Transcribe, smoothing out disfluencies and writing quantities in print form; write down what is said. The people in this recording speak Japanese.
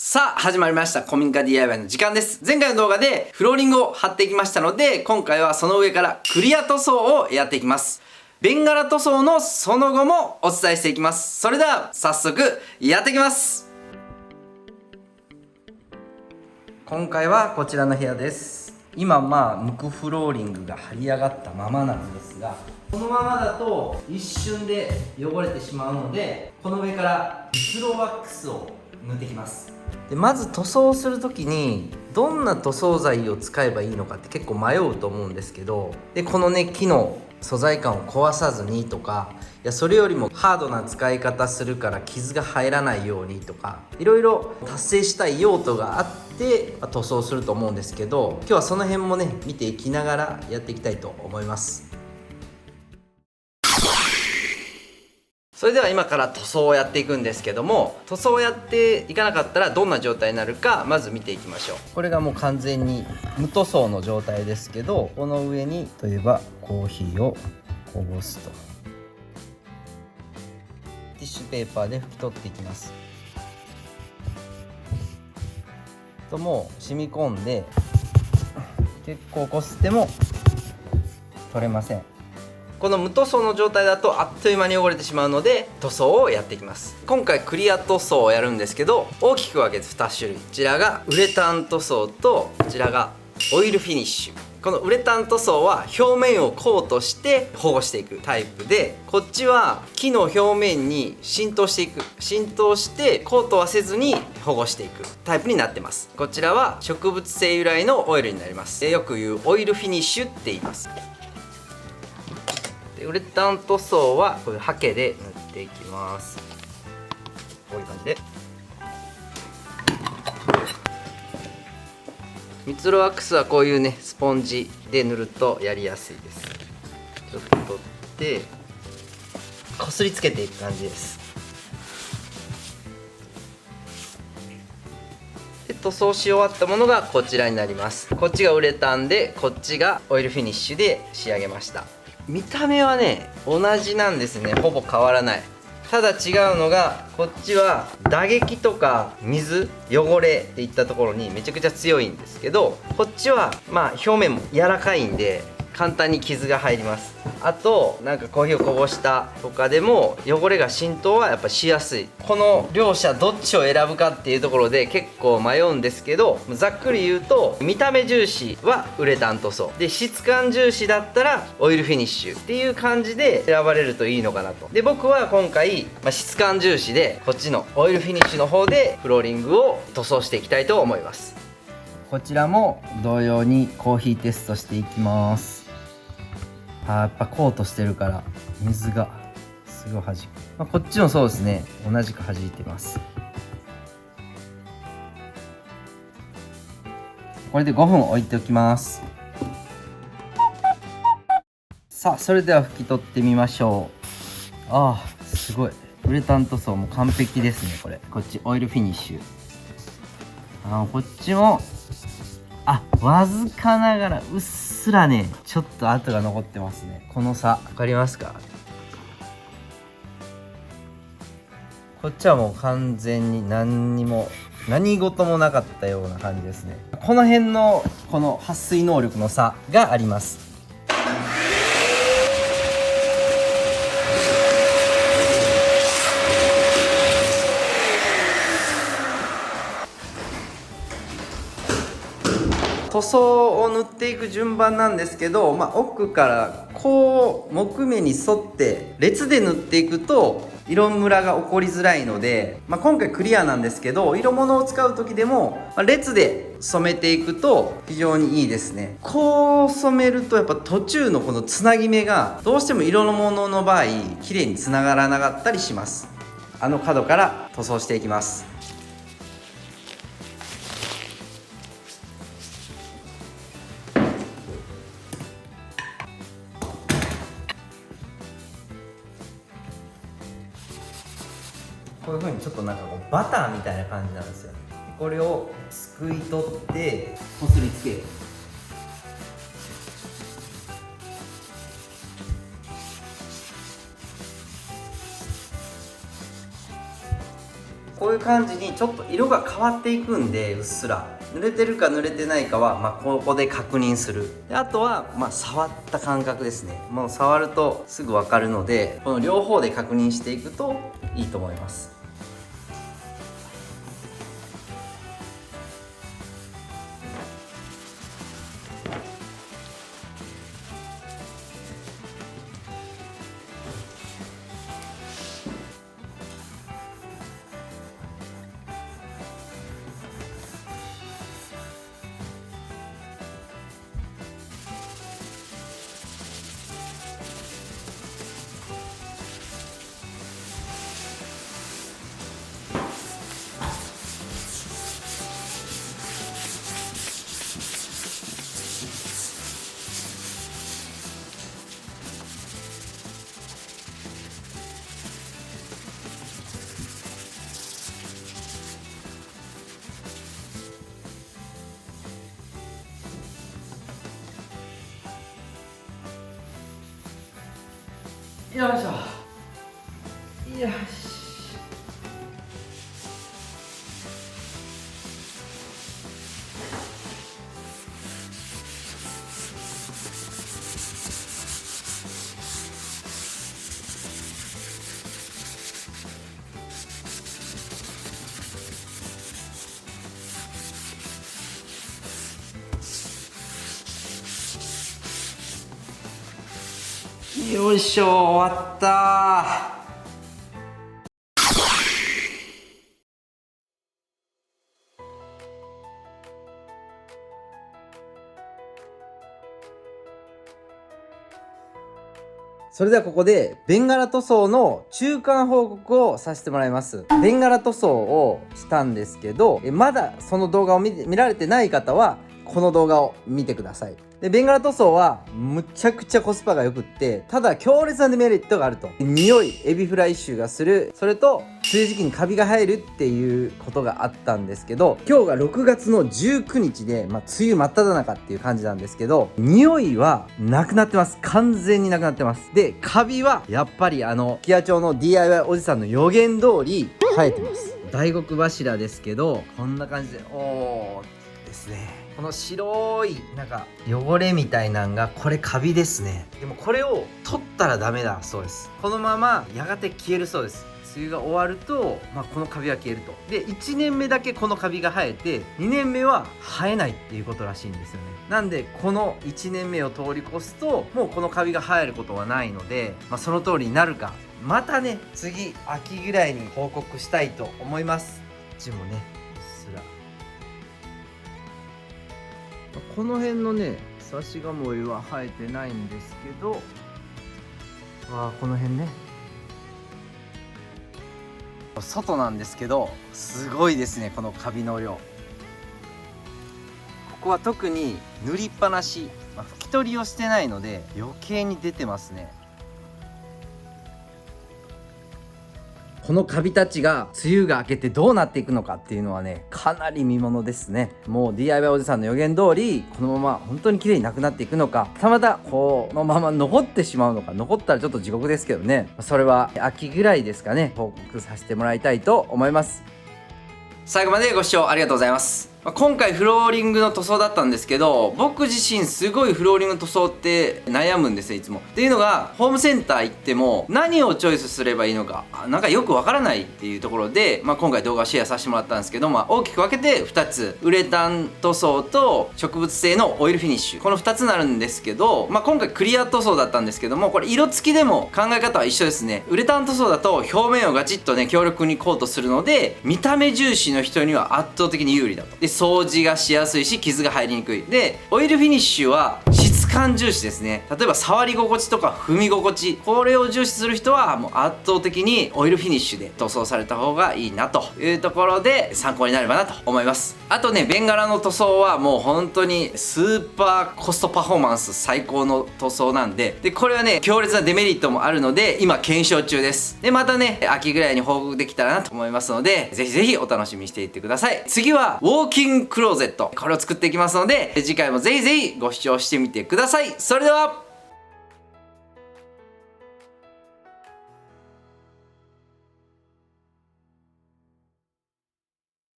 さあ始まりました古民家 DIY の時間です。前回の動画でフローリングを貼っていきましたので、今回はその上からクリア塗装をやっていきます。ベンガラ塗装のその後もお伝えしていきます。それでは早速やっていきます。今回はこちらの部屋です。今無垢フローリングが張り上がったままなんですが、このままだと一瞬で汚れてしまうので、この上からミツロワックスを塗っていきます。でまず塗装する時にどんな塗装剤を使えばいいのかって結構迷うと思うんですけど、でこのね木の素材感を壊さずにとか、いやそれよりもハードな使い方するから傷が入らないようにとか、いろいろ達成したい用途があって塗装すると思うんですけど、今日はその辺もね見ていきながらやっていきたいと思います。それでは今から塗装をやっていくんですけども、塗装をやっていかなかったらどんな状態になるかまず見ていきましょう。これがもう完全に無塗装の状態ですけど、この上に例えばコーヒーをこぼすと、ティッシュペーパーで拭き取っていきます。ともう染み込んで結構こすっても取れません。この無塗装の状態だとあっという間に汚れてしまうので、塗装をやっていきます。今回クリア塗装をやるんですけど、大きく分けて2種類。こちらがウレタン塗装と、こちらがオイルフィニッシュ。このウレタン塗装は表面をコートして保護していくタイプで、こっちは木の表面に浸透してコートはせずに保護していくタイプになってます。こちらは植物性由来のオイルになります。よく言うオイルフィニッシュって言います。ウレタン塗装はこういうハケで塗っていきます。こういう感じでミツロワックスはこういうねスポンジで塗るとやりやすいです。ちょっと取ってこすりつけていく感じです。で塗装し終わったものがこちらになります。こっちがウレタンで、こっちがオイルフィニッシュで仕上げました。見た目はね同じなんですね。ほぼ変わらない。ただ違うのが、こっちは打撃とか水汚れっていったところにめちゃくちゃ強いんですけど、こっちは表面も柔らかいんで簡単に傷が入ります。あとなんかコーヒーをこぼしたとかでも汚れが浸透はやっぱしやすい。この両者どっちを選ぶかっていうところで結構迷うんですけど、ざっくり言うと見た目重視はウレタン塗装で、質感重視だったらオイルフィニッシュっていう感じで選ばれるといいのかなと。で僕は今回、質感重視でこっちのオイルフィニッシュの方でフローリングを塗装していきたいと思います。こちらも同様にコーヒーテストしていきます。やっぱコートしてるから水がすごい弾く。こっちもそうですね、同じく弾いてます。これで5分置いておきます。さあそれでは拭き取ってみましょう。すごいウレタン塗装も完璧ですね。こっちオイルフィニッシュ、こっちもわずかながらうっすらねちょっと跡が残ってますね。この差分かりますか？こっちはもう完全に何事もなかったような感じですね。この辺のこの撥水能力の差があります。塗装を塗っていく順番なんですけど、奥からこう木目に沿って列で塗っていくと色ムラが起こりづらいので、今回クリアなんですけど、色物を使う時でも列で染めていくと非常にいいですね。こう染めるとやっぱ途中のこのつなぎ目がどうしても色の物の場合綺麗につながらなかったりします。角から塗装していきます。こういう風にちょっとなんかこうバターみたいな感じなんですよ。これをすくい取ってこすりつける。ここういう感じにちょっと色が変わっていくんで、うっすら濡れてるか濡れてないかは、ここで確認する。であとは、触った感覚ですね。もう触るとすぐ分かるので、この両方で確認していくといいと思います。よいしょ。よし。よいしょ、終わったー。それではここでベンガラ塗装の中間報告をさせてもらいます。ベンガラ塗装をしたんですけど、まだその動画を見られてない方はこの動画を見てください。でベンガラ塗装はむちゃくちゃコスパが良くって、ただ強烈なデメリットがあると。匂い、エビフライ臭がする、それと梅雨時期にカビが生えるっていうことがあったんですけど、今日が6月の19日で、梅雨真っ只中っていう感じなんですけど、匂いはなくなってます。完全になくなってます。でカビはやっぱり木屋町の DIY おじさんの予言通り生えてます。大黒柱ですけど、こんな感じでですね。この白いなんか汚れみたいなんがこれカビですね。でもこれを取ったらダメだそうです。このままやがて消えるそうです。梅雨が終わると、このカビは消えると。で1年目だけこのカビが生えて、2年目は生えないっていうことらしいんですよね。なんでこの1年目を通り越すともうこのカビが生えることはないので、その通りになるか、またね次秋ぐらいに報告したいと思います。こっちもねこの辺のね差しがもいは生えてないんですけど、この辺ね、外なんですけどすごいですね、このカビの量。ここは特に塗りっぱなし、拭き取りをしてないので余計に出てますね。このカビたちが梅雨が明けてどうなっていくのかっていうのはね、かなり見ものですね。もう DIY おじさんの予言通りこのまま本当に綺麗になくなっていくのか、またこのまま残ってしまうのか。残ったらちょっと地獄ですけどね、それは秋ぐらいですかね、報告させてもらいたいと思います。最後までご視聴ありがとうございます。今回フローリングの塗装だったんですけど、僕自身すごいフローリングの塗装って悩むんですよ、いつも。っていうのが、ホームセンター行っても何をチョイスすればいいのかなんかよくわからないっていうところで、今回動画をシェアさせてもらったんですけど、大きく分けて2つ、ウレタン塗装と植物性のオイルフィニッシュ、この2つになるんですけど、今回クリア塗装だったんですけども、これ色付きでも考え方は一緒ですね。ウレタン塗装だと表面をガチッとね強力にコートするので、見た目重視の人には圧倒的に有利だと。で掃除がしやすいし傷が入りにくい。でオイルフィニッシュは質感重視ですね。例えば触り心地とか踏み心地、これを重視する人はもう圧倒的にオイルフィニッシュで塗装された方がいいなというところで参考になればなと思います。あとね、ベンガラの塗装はもう本当にスーパーコストパフォーマンス最高の塗装なんで、これはね強烈なデメリットもあるので今検証中です。でまたね秋ぐらいに報告できたらなと思いますので、ぜひぜひお楽しみにしていってください。次はウォーキングクローゼット、これを作っていきますので、次回もぜひぜひご視聴してみてください。それでは